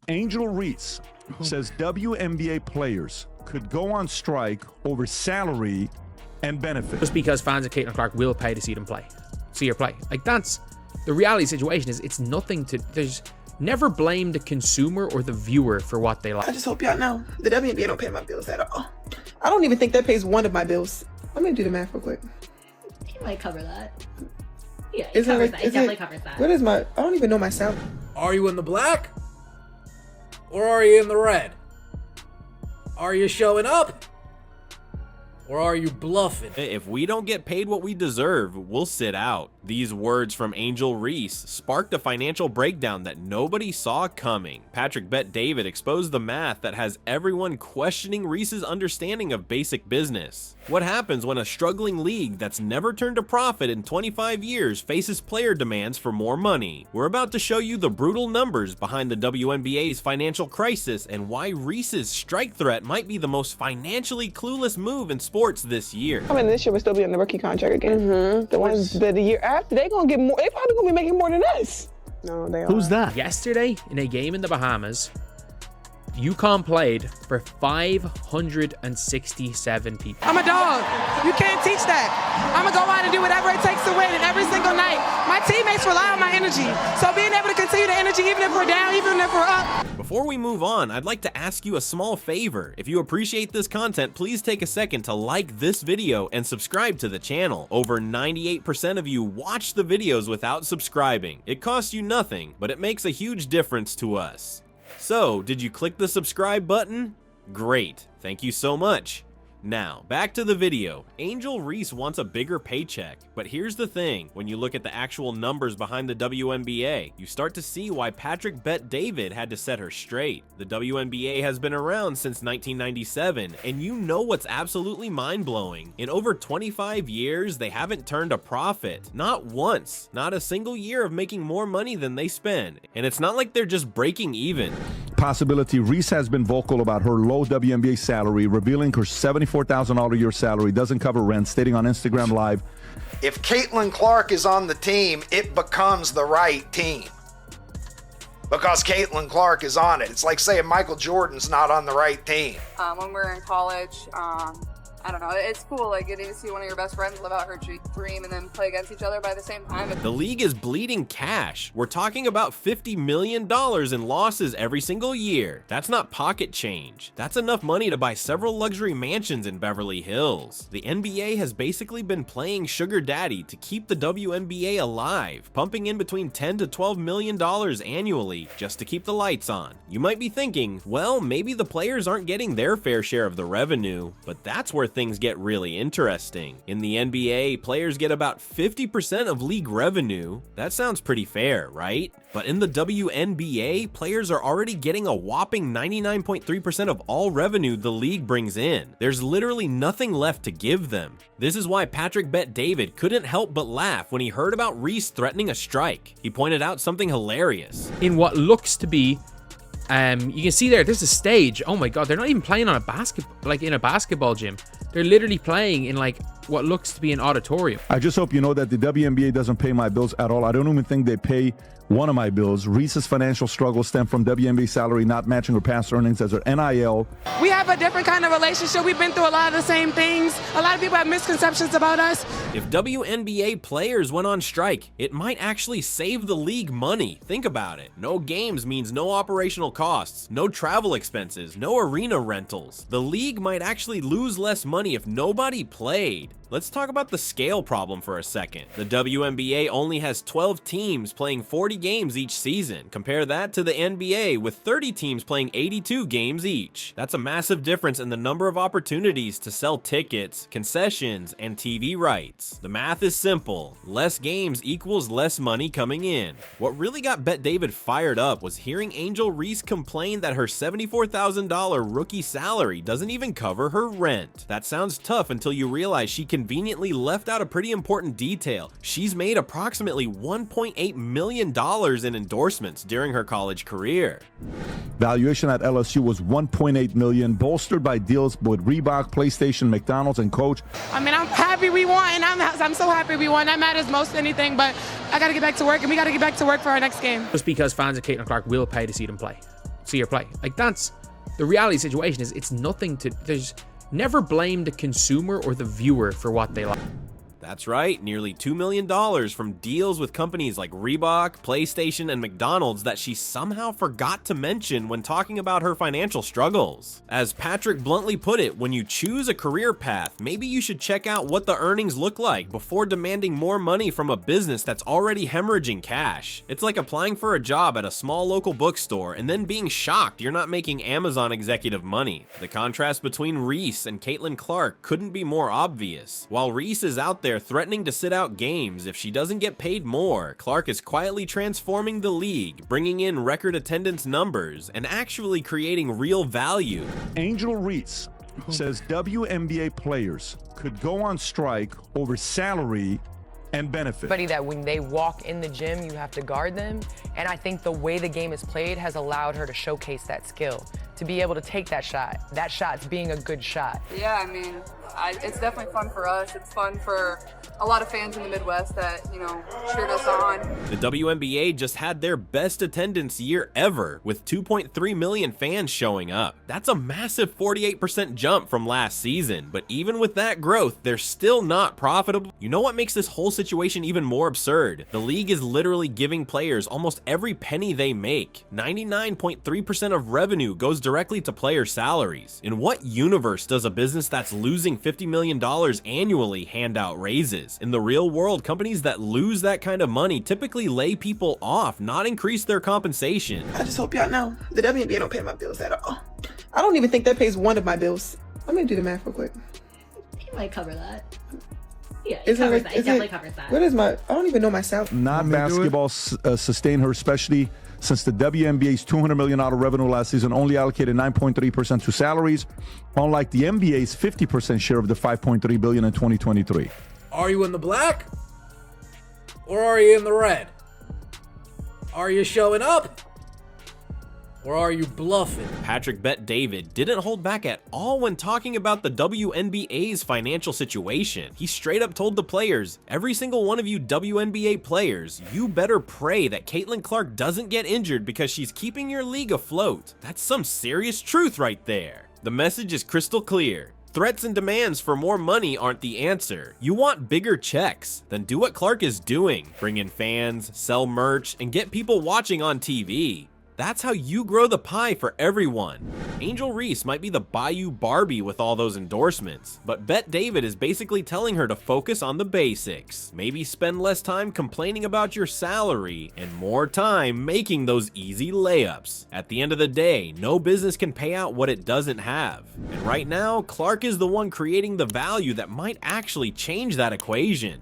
Angel Reese says WNBA players could go on strike over salary and benefits. Just because fans of Caitlyn Clark will pay to see them play, see her play. Like, that's the reality situation. Is it's nothing to, there's never blame the consumer or the viewer for what they like. I just hope y'all know the WNBA don't pay my bills at all. I don't even think that pays one of my bills. Let me do the math real quick. He might cover that. Yeah, It definitely covers that. What is my, I don't even know my salary. Are you in the black? Or are you in the red? Are you showing up? Or are you bluffing? If we don't get paid what we deserve, we'll sit out. These words from Angel Reese sparked a financial breakdown that nobody saw coming. Patrick Bet-David exposed the math that has everyone questioning Reese's understanding of basic business. What happens when a struggling league that's never turned a profit in 25 years faces player demands for more money? We're about to show you the brutal numbers behind the WNBA's financial crisis and why Reese's strike threat might be the most financially clueless move in sports this year. I mean, this year we'll still be on the rookie contract again. The ones that the year after, they gonna get more. They probably gonna be making more than us. No, they are. Who's that? Yesterday, in a game in the Bahamas, UConn played for 567 people. I'm a dog. You can't teach that. I'm gonna go out and do whatever it takes to win, and every single night, my teammates rely on my energy. So being able to continue the energy, even if we're down, even if we're up. Before we move on, I'd like to ask you a small favor. If you appreciate this content, please take a second to like this video and subscribe to the channel. Over 98% of you watch the videos without subscribing. It costs you nothing, but it makes a huge difference to us. So, did you click the subscribe button? Great, thank you so much. Now, back to the video. Angel Reese wants a bigger paycheck, but here's the thing. When you look at the actual numbers behind the WNBA, you start to see why Patrick Bet-David had to set her straight. The WNBA has been around since 1997, and you know what's absolutely mind-blowing. In over 25 years, they haven't turned a profit. Not once. Not a single year of making more money than they spend. And it's not like they're just breaking even. Possibility. Reese has been vocal about her low WNBA salary, revealing her $74,000 a year salary doesn't cover rent, stating on Instagram Live, if Caitlyn Clark is on the team, it becomes the right team. Because Caitlyn Clark is on it. It's like saying Michael Jordan's not on the right team. When we were in college, I don't know, it's cool, like, getting to see one of your best friends live out her dream and then play against each other by the same time. The league is bleeding cash. We're talking about $50 million in losses every single year. That's not pocket change. That's enough money to buy several luxury mansions in Beverly Hills. The NBA has basically been playing sugar daddy to keep the WNBA alive, pumping in between $10 to $12 million annually just to keep the lights on. You might be thinking, well, maybe the players aren't getting their fair share of the revenue, but that's where things get really interesting. In the NBA, players get about 50% of league revenue. That sounds pretty fair, right? But in the WNBA, players are already getting a whopping 99.3% of all revenue the league brings in. There's literally nothing left to give them. This is why Patrick Bet-David couldn't help but laugh when he heard about Reese threatening a strike. He pointed out something hilarious. In what looks to be, you can see there's a stage. Oh my God, they're not even playing on a in a basketball gym. They're literally playing in like what looks to be an auditorium. I just hope you know that the WNBA doesn't pay my bills at all. I don't even think they pay one of my bills. Reese's financial struggles stem from WNBA salary not matching her past earnings as her NIL. We have a different kind of relationship. We've been through a lot of the same things. A lot of people have misconceptions about us. If WNBA players went on strike, it might actually save the league money. Think about it. No games means no operational costs, no travel expenses, no arena rentals. The league might actually lose less money if nobody played. Let's talk about the scale problem for a second. The WNBA only has 12 teams playing 40 games each season. Compare that to the NBA with 30 teams playing 82 games each. That's a massive difference in the number of opportunities to sell tickets, concessions, and TV rights. The math is simple. Less games equals less money coming in. What really got Bet-David fired up was hearing Angel Reese complain that her $74,000 rookie salary doesn't even cover her rent. That sounds tough until you realize she conveniently left out a pretty important detail. She's made approximately $1.8 million in endorsements during her college career. Valuation at LSU was $1.8 million, bolstered by deals with Reebok, PlayStation, McDonald's, and Coach. I mean, I'm happy we won, and I'm so happy we won. That matters most than anything, but I got to get back to work, and we got to get back to work for our next game. Just because fans of Caitlyn Clark will pay to see them play, see her play. Like, that's the reality situation. Is it's nothing to, there's never blame the consumer or the viewer for what they like. That's right, nearly $2 million from deals with companies like Reebok, PlayStation, and McDonald's that she somehow forgot to mention when talking about her financial struggles. As Patrick bluntly put it, when you choose a career path, maybe you should check out what the earnings look like before demanding more money from a business that's already hemorrhaging cash. It's like applying for a job at a small local bookstore and then being shocked you're not making Amazon executive money. The contrast between Reese and Caitlyn Clark couldn't be more obvious. While Reese is out there threatening to sit out games if she doesn't get paid more, Clark is quietly transforming the league, bringing in record attendance numbers, and actually creating real value. Angel Reese says WNBA players could go on strike over salary and benefit. That when they walk in the gym, you have to guard them. And I think the way the game is played has allowed her to showcase that skill, to be able to take that shot. That shot's being a good shot. Yeah, I mean, it's definitely fun for us. It's fun for a lot of fans in the Midwest that, you know, cheered us on. The WNBA just had their best attendance year ever, with 2.3 million fans showing up. That's a massive 48% jump from last season, but even with that growth, they're still not profitable. You know what makes this whole situation even more absurd? The league is literally giving players almost every penny they make. 99.3% of revenue goes directly to player salaries. In what universe does a business that's losing $50 million annually hand out raises? In the real world, companies that lose that kind of money typically lay people off, not increase their compensation. I just hope y'all know the WNBA don't pay my bills at all. I don't even think that pays one of my bills. I'm gonna do the math real quick. He might cover that. Yeah, Is it it covers like- that. It is definitely it- covers that. What is my? I don't even know myself. Not basketball sustained her, especially since the WNBA's $200 million revenue last season only allocated 9.3% to salaries, unlike the NBA's 50% share of the $5.3 billion in 2023. Are you in the black? Or are you in the red? Are you showing up? Or are you bluffing? Patrick Bet David didn't hold back at all when talking about the WNBA's financial situation. He straight up told the players, every single one of you WNBA players, you better pray that Caitlyn Clark doesn't get injured because she's keeping your league afloat. That's some serious truth right there. The message is crystal clear. Threats and demands for more money aren't the answer. You want bigger checks? Then do what Clark is doing. Bring in fans, sell merch, and get people watching on TV. That's how you grow the pie for everyone. Angel Reese might be the Bayou Barbie with all those endorsements, but Bet David is basically telling her to focus on the basics. Maybe spend less time complaining about your salary and more time making those easy layups. At the end of the day, no business can pay out what it doesn't have. And right now, Clark is the one creating the value that might actually change that equation.